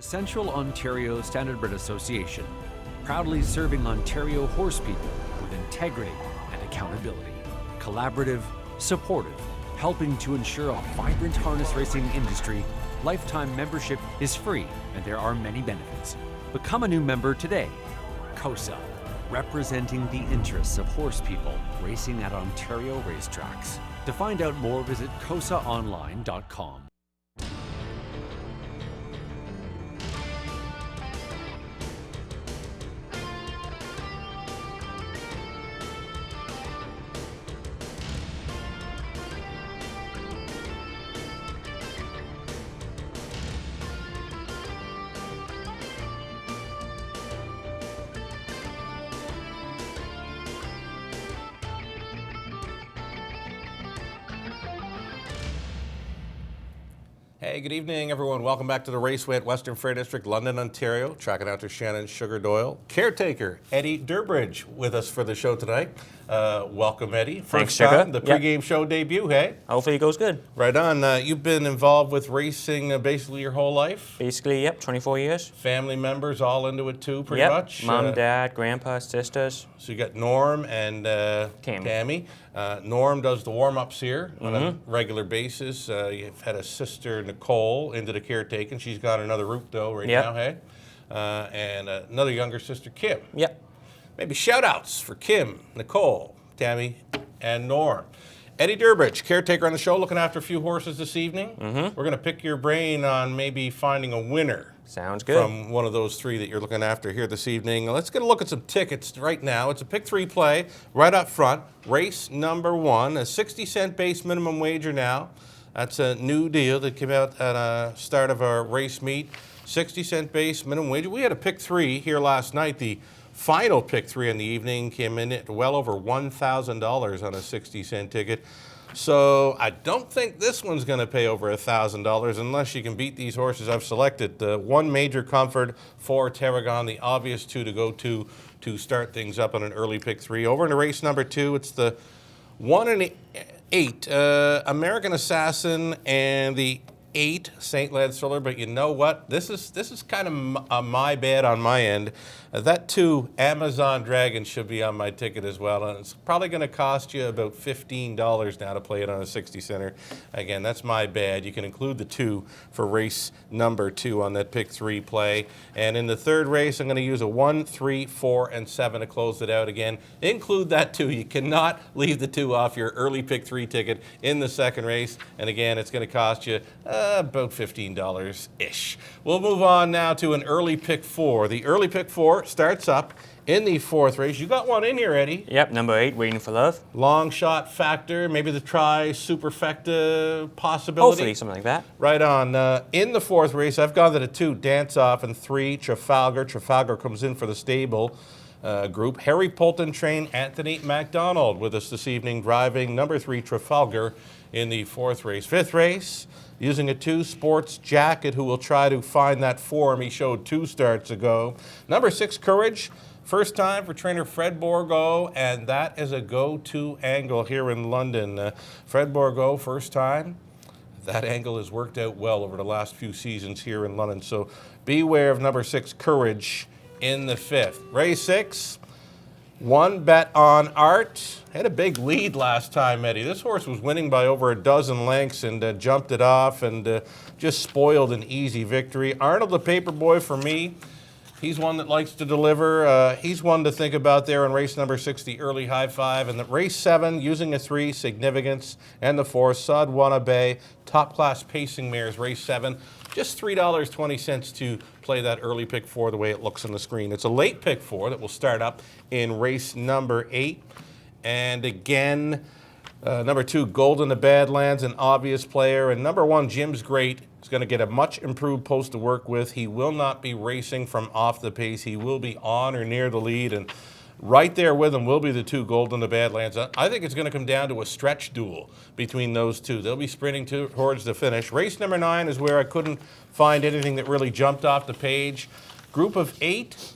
Central Ontario Standardbred Association, proudly serving Ontario horse people with integrity and accountability. Collaborative, supportive, helping to ensure a vibrant harness racing industry. Lifetime membership is free and there are many benefits. Become a new member today. COSA, representing the interests of horse people racing at Ontario racetracks. To find out more, visit cosaonline.com. Hey, good evening, everyone. Welcome back to the Raceway at Western Fair District, London, Ontario. Tracking out to Shannon Sugar Doyle. Caretaker Eddie Durbridge with us for the show tonight. Welcome, Eddie. Thanks, First time, Sugar. the pregame show debut, hey? Hopefully it goes good. Right on. You've been involved with racing basically your whole life? Basically, yep, 24 years. Family members all into it too, pretty much? Mom, dad, grandpa, sisters. So you got Norm and Tammy. Norm does the warm-ups here on a regular basis. You've had a sister, Nicole, into the caretaking. She's got another route, though, right now, hey? And another younger sister, Kim. Yep. Maybe shout-outs for Kim, Nicole, Tammy, and Norm. Eddie Durbridge, caretaker on the show, looking after a few horses this evening. We're going to pick your brain on maybe finding a winner. Sounds good. From one of those three that you're looking after here this evening. Let's get a look at some tickets right now. It's a pick three play right up front. Race number 1, a 60-cent base minimum wager now. That's a new deal that came out at the start of our race meet. 60-cent base minimum wager. We had a pick three here last night. The final pick three in the evening came in at well over $1,000 on a 60-cent ticket. So I don't think this one's going to pay over $1,000 unless you can beat these horses I've selected. The one Major Comfort, 4 Tarragon, the obvious 2 to go to start things up on an early pick three. Over into race number 2, it's the 1 and 8 American Assassin and the 8 St. Lance Thriller. But you know what? This is kind of my bad on my end. That 2 Amazon Dragon should be on my ticket as well, and it's probably going to cost you about $15 now to play it on a 60-center. Again, that's my bad. You can include the 2 for race number 2 on that pick 3 play. And in the third race, I'm going to use a 1, 3, 4, and 7 to close it out again. Include that 2. You cannot leave the 2 off your early pick 3 ticket in the second race. And again, it's going to cost you about $15-ish. We'll move on now to an early pick 4. The early pick 4 starts up in the fourth race. You got one in here, Eddie. Yep, number 8, Waiting for Love. Long shot factor, maybe the tri-superfecta possibility. Hopefully, something like that. Right on. In the fourth race, I've gone to the 2 Dance Off and 3 Trafalgar. Trafalgar comes in for the stable group. Harry Polton trained Anthony MacDonald with us this evening, driving number 3 Trafalgar in the fourth race. Fifth race, using a 2 Sports Jacket, who will try to find that form he showed 2 starts ago. Number 6 Courage, first time for trainer Fred Bourgault, and that is a go-to angle here in London. Fred Bourgault, first time. That angle has worked out well over the last few seasons here in London, so beware of number 6 Courage in the 5th. Race 6. 1 Bet on Art. Had a big lead last time, Eddie. This horse was winning by over a dozen lengths and jumped it off and just spoiled an easy victory. Arnold the Paperboy, for me, he's one that likes to deliver. He's one to think about there in race number 6, the early high 5. And the race 7, using a 3, Significance, and the 4, Sodwana Bay, top-class pacing mares, race 7. Just $3.20 to play that early pick 4 the way it looks on the screen. It's a late pick 4 that will start up in race number 8. And again, number 2, Golden the Badlands, an obvious player. And number 1, Jim's Great, is going to get a much improved post to work with. He will not be racing from off the pace. He will be on or near the lead. And right there with him will be the 2 Golden the Badlands. I think it's going to come down to a stretch duel between those 2. They'll be sprinting towards the finish. Race number 9 is where I couldn't find anything that really jumped off the page. Group of 8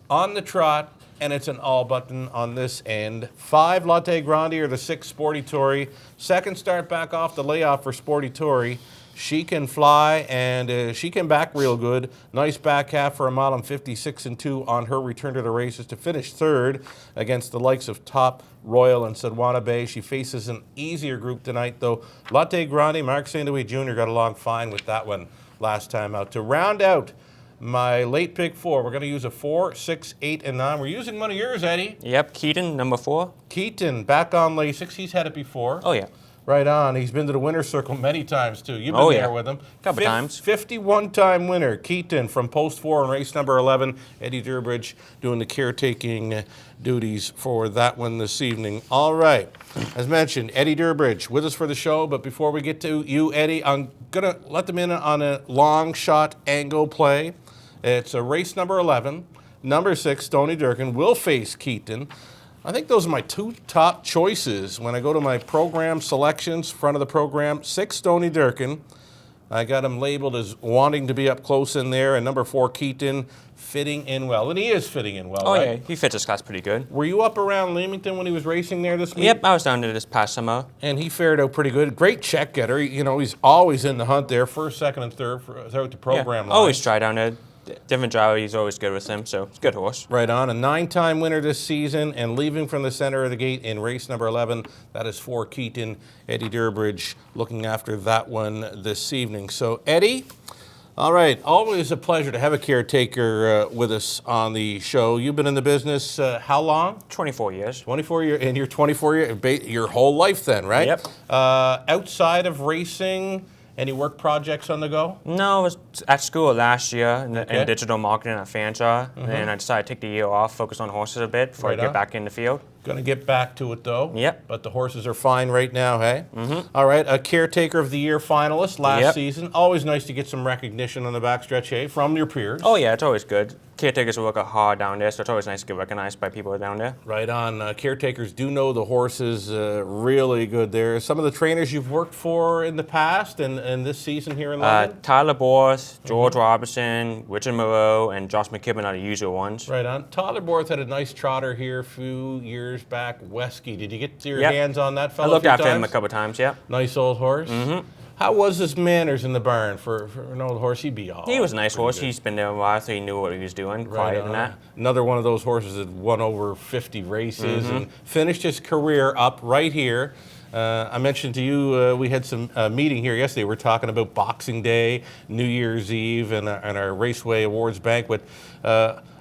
on the trot, and it's an all button on this end. 5 Latte Grande or the 6 Sporty Tory. Second start back off the layoff for Sporty Tory. She can fly, and she came back real good. Nice back half for a mile on 56-2 on her return to the races to finish third against the likes of Top, Royal, and Sedwana Bay. She faces an easier group tonight, though. Latte Grande, Mark St. Louis Jr. got along fine with that one last time out. To round out my late pick 4, we're going to use a 4, 6, 8, and 9. We're using one of yours, Eddie. Yep, Keaton, number 4. Keaton, back on Lasix. He's had it before. Oh, yeah. Right on. He's been to the winner's circle many times, too. You've been Oh, there yeah. with him. Couple times. 51-time winner, Keaton, from post 4 in race number 11. Eddie Durbridge doing the caretaking duties for that one this evening. All right. As mentioned, Eddie Durbridge with us for the show. But before we get to you, Eddie, I'm going to let them in on a long shot angle play. It's a race number 11. Number 6, Stony Durkin, will face Keaton. I think those are my 2 top choices when I go to my program selections, front of the program. 6, Stony Durkin. I got him labeled as wanting to be up close in there. And number 4, Keaton, fitting in well. And he is fitting in well, Oh, right? yeah, he fits his class pretty good. Were you up around Leamington when he was racing there this week? Yep, I was down there this past summer. And he fared out pretty good. Great check getter. You know, he's always in the hunt there, first, second, and third throughout the program Yeah, line. always try down there. Different driver, he's always good with him, so it's a good horse. Right on. A 9-time winner this season and leaving from the center of the gate in race number 11. That is for Keaton. Eddie Durbridge looking after that one this evening. So, Eddie, all right, always a pleasure to have a caretaker with us on the show. You've been in the business how long? 24 years. 24 years, and you're 24 years, your whole life then, right? Yep. Outside of racing, any work projects on the go? No, I was at school last year in Okay. digital marketing at Fanshawe, and I decided to take the year off, focus on horses a bit before Right I get on. back in the field. Going to get back to it, though. Yep. But the horses are fine right now, hey? Mm-hmm. All right, a Caretaker of the Year finalist last Yep. season. Always nice to get some recognition on the backstretch, hey, from your peers. Oh yeah, it's always good. Caretakers work hard down there, so it's always nice to get recognized by people down there. Right on. Caretakers do know the horses really good there. Some of the trainers you've worked for in the past and this season here in London? Tyler Borth, George Robertson, Richard Moreau, and Josh McKibben are the usual ones. Right on. Tyler Borth had a nice trotter here a few years back. Wesky. Did you get your Yep. hands on that I fellow? looked a few after him a times? couple times, yeah. Nice old horse. Mm-hmm. How was his manners in the barn for an old horse? He'd be all. He was a nice pretty horse. good. He's been there a while, so he knew what he was doing, Right quiet on. and that. Another one of those horses that won over 50 races and finished his career up right here. I mentioned to you we had some meeting here yesterday. We're talking about Boxing Day, New Year's Eve, and our Raceway Awards banquet.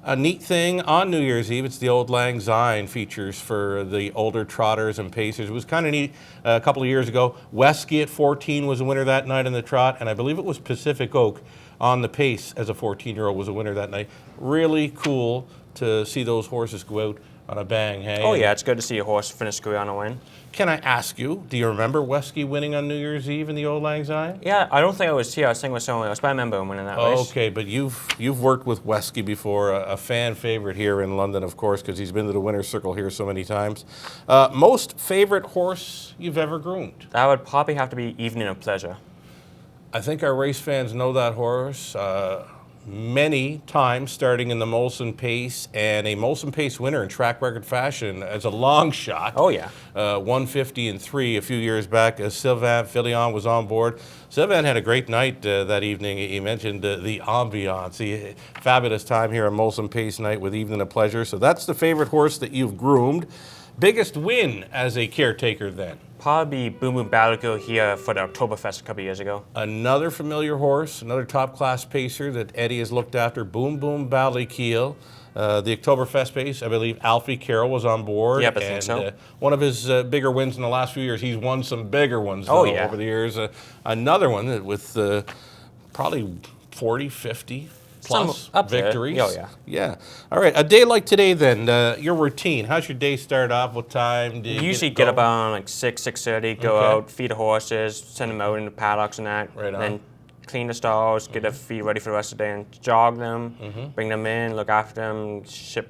A neat thing on New Year's Eve, it's the Old Lang Syne features for the older trotters and pacers. It was kind of neat a couple of years ago. Wesky at 14 was a winner that night in the trot, and I believe it was Pacific Oak on the pace as a 14-year-old was a winner that night. Really cool to see those horses go out on a bang, hey? Oh yeah, it's good to see a horse finish career on a win. Can I ask you, do you remember Wesky winning on New Year's Eve in the Old Lang Syne? Yeah, I don't think I was here. I was thinking with someone else, but I remember him winning that race. Okay, but you've worked with Wesky before, a fan favorite here in London, of course, because he's been to the winner's circle here so many times. Most favorite horse you've ever groomed? That would probably have to be Evening of Pleasure. I think our race fans know that horse. Many times starting in the Molson Pace, and a Molson Pace winner in track record fashion as a long shot. Oh yeah. 150 and 3 a few years back as Sylvain Filion was on board. Sylvain had a great night that evening. He mentioned the ambiance. Fabulous time here on Molson Pace night with Evening of Pleasure. So that's the favorite horse that you've groomed. Biggest win as a caretaker then? Probably Boom Boom Battlekill here for the Oktoberfest a couple years ago. Another familiar horse, another top-class pacer that Eddie has looked after, Boom Boom Ballykiel. The Oktoberfest pace, I believe Alfie Carroll was on board. Yep, I think so. One of his bigger wins in the last few years. He's won some bigger ones Oh, though, yeah. over the years. Another one with probably 40, 50 plus Some up there. victories. Oh, yeah. Yeah. All right, a day like today then, your routine. How's your day start off? What time do you Usually get going? up around like 6:30, go Okay. out, feed the horses, send them out in the paddocks and that. Right on. Then clean the stalls, get the feed ready for the rest of the day, and jog them, bring them in, look after them,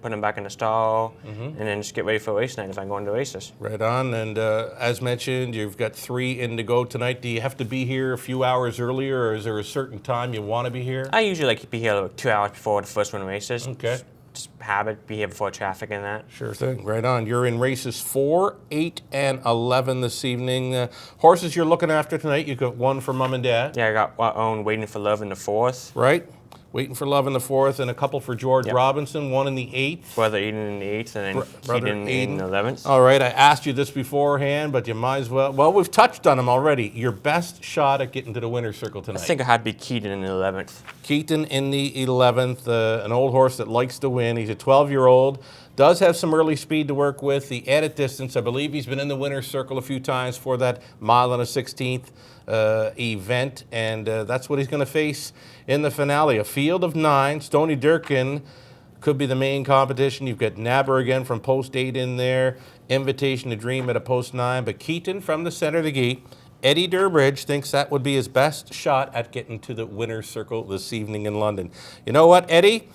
put them back in the stall, and then just get ready for race night if I'm going to races. Right on, and as mentioned, you've got 3 in to go tonight. Do you have to be here a few hours earlier, or is there a certain time you want to be here? I usually like to be here like 2 hours before the first one races. Okay. just habit, be here before traffic and that. Sure thing. Right on. You're in races 4, 8, and 11 this evening. Horses you're looking after tonight, you got one for Mom and Dad. Yeah, I got my own Waiting for Love in the 4th. Right? Waiting for Love in the 4th, and a couple for George Robinson, one in the 8th. Brother Eden in the 8th, and then Keaton in the 11th. All right, I asked you this beforehand, but you might as well. Well, we've touched on them already. Your best shot at getting to the winner's circle tonight. I think it had to be Keaton in the 11th. Keaton in the 11th, an old horse that likes to win. He's a 12-year-old. Does have some early speed to work with. The added distance, I believe he's been in the winner's circle a few times for that mile and a 16th event, and that's what he's going to face in the finale. A field of 9. Stony Durkin could be the main competition. You've got Nabber again from post 8 in there. Invitation to Dream at a post 9. But Keaton from the center of the gate. Eddie Durbridge thinks that would be his best shot at getting to the winner's circle this evening in London. You know what, Eddie?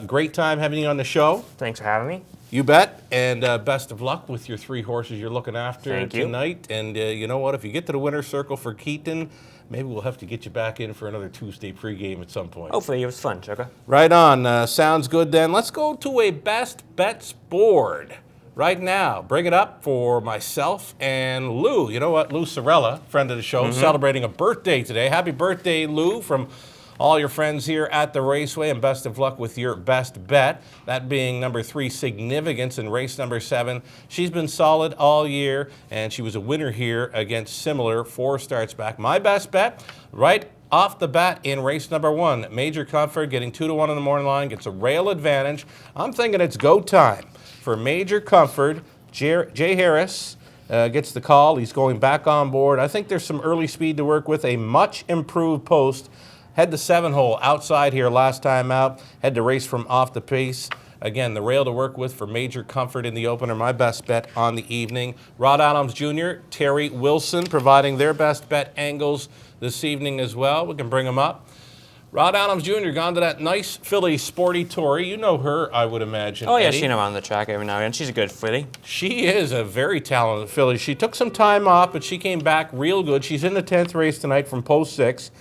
Great time having you on the show. Thanks for having me. You bet, and best of luck with your 3 horses you're looking after Thank you. tonight. And you know what? If you get to the winner's circle for Keaton, maybe we'll have to get you back in for another Tuesday pregame at some point. Hopefully it was fun, Chucka. Right on. Sounds good then. Let's go to a best bets board right now. Bring it up for myself and Lou. You know what? Lou Sorella, friend of the show, celebrating a birthday today. Happy birthday, Lou, from all your friends here at the Raceway, and best of luck with your best bet, that being number 3, Significance, in race number 7. She's been solid all year, and she was a winner here against Similar 4 starts back. My best bet, right off the bat in race number 1, Major Comfort getting 2-1 on the morning line, gets a rail advantage. I'm thinking it's go time for Major Comfort. Jay Harris gets the call. He's going back on board. I think there's some early speed to work with. A much improved post. Had the 7-hole outside here last time out. Had to race from off the pace. Again, the rail to work with for Major Comfort in the opener. My best bet on the evening. Rod Adams Jr., Terry Wilson providing their best bet angles this evening as well. We can bring them up. Rod Adams Jr. gone to that nice filly, Sporty Tory. You know her, I would imagine. Oh, yeah, Eddie. she's on the track every now and then. She's a good filly. She is a very talented filly. She took some time off, but she came back real good. She's in the 10th race tonight from post 6.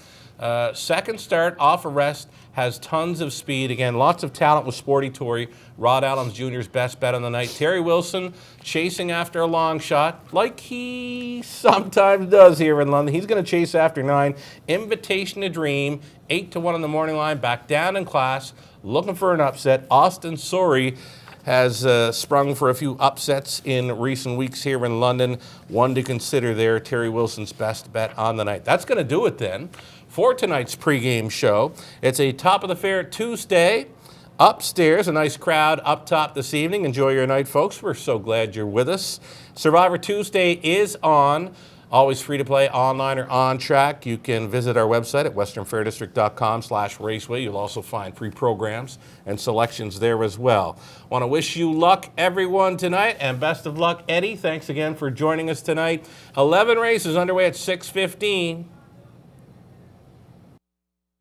Second start, off a rest, has tons of speed. Again, lots of talent with Sporty Tory. Rod Adams Jr.'s best bet on the night. Terry Wilson chasing after a long shot, like he sometimes does here in London. He's going to chase after 9. Invitation to Dream, 8-1 on the morning line, back down in class, looking for an upset. Austin Sorey has sprung for a few upsets in recent weeks here in London. One to consider there, Terry Wilson's best bet on the night. That's going to do it then for tonight's pregame show. It's a top of the fair Tuesday. Upstairs, a nice crowd up top this evening. Enjoy your night, folks. We're so glad you're with us. Survivor Tuesday is on. Always free to play online or on track. You can visit our website at westernfairdistrict.com/raceway. You'll also find free programs and selections there as well. Want to wish you luck, everyone, tonight, and best of luck, Eddie. Thanks again for joining us tonight. 11 races underway at 6:15.